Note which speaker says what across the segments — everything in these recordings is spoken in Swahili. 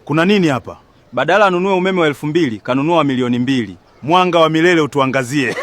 Speaker 1: Kuna nini hapa? Badala anunue umeme wa 2000 kanunua wa milioni 2. Mwanga wa milele utuangazie.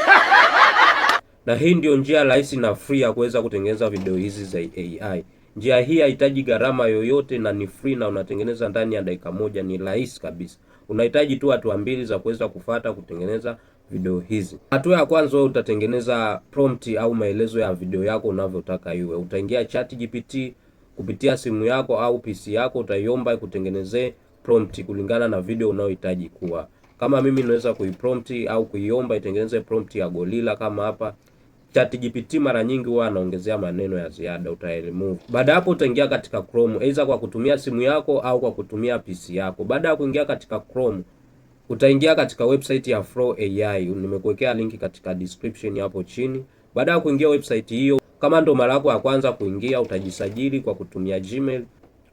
Speaker 2: Na hii ndio njia rahisi na free ya kuweza kutengeneza video hizi za AI. Njia hii haihitaji gharama yoyote na ni free na unatengeneza ndani ya dakika moja, ni rahisi kabisa. Unahitaji tu hatua mbili za kuweza kufuata kutengeneza video hizi. Hatua ya kwanza, wewe utatengeneza prompt au maelezo ya video yako unavyotaka iwe. Utaingia ChatGPT kupitia simu yako au PC yako, utaiomba kutengenezee prompt kulingana na video unayohitaji kuwa. Kama mimi naweza kuiprompt au kuiomba itengeneze prompt ya gorilla kama hapa. ChatGPT mara nyingi huwa anaongezea maneno ya ziada, uta-remove. Baada hapo utaingia katika Chrome, aidha kwa kutumia simu yako au kwa kutumia PC yako. Baada ya kuingia katika Chrome, utaingia katika website ya Flow AI. Nimekuwekea linki katika description hapo chini. Baada ya kuingia website hiyo, kama ndo mara yako ya kwanza kuingia, utajisajili kwa kutumia Gmail.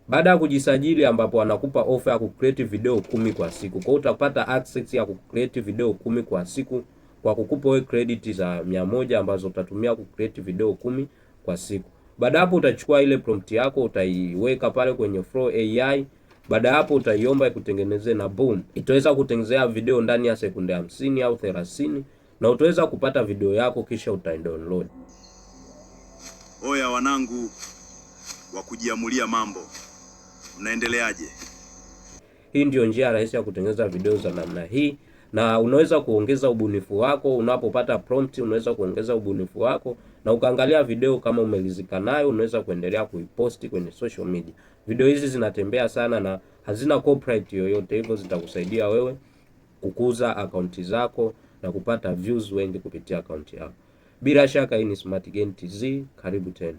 Speaker 2: Baada ya kujisajili, ambapo wanakupa offer ya kucreate video 10 kwa siku. Kwa hiyo utapata access ya kucreate video 10 kwa siku kwa kukupa wewe credit za 100 ambazo utatumia kucreate video 10 kwa siku. Baada hapo utachukua ile prompt yako utaiweka pale kwenye Flow AI. Baada hapo utaiomba ikutengenezee na boom, itaweza kutengenezea video ndani ya sekunde 50 au 30 na utaweza kupata video yako kisha utadownload.
Speaker 1: Oya wanangu wa kujiamulia mambo, mnaendeleaje?
Speaker 2: Hii ndio njia rahisi ya kutengeneza video za namna hii, na unaweza kuongeza ubunifu wako unapopata prompt. Unaweza kuongeza ubunifu wako na ukaangalia video kama umelizika nayo, unaweza kuendelea kuiposti kwenye social media. Video hizi zinatembea sana na hazina copyright yoyote, hivyo zitakusaidia wewe kukuza akaunti zako na kupata views wengi kupitia akaunti yako. Bila shaka hii ni Smart Gain TZ, karibu tena.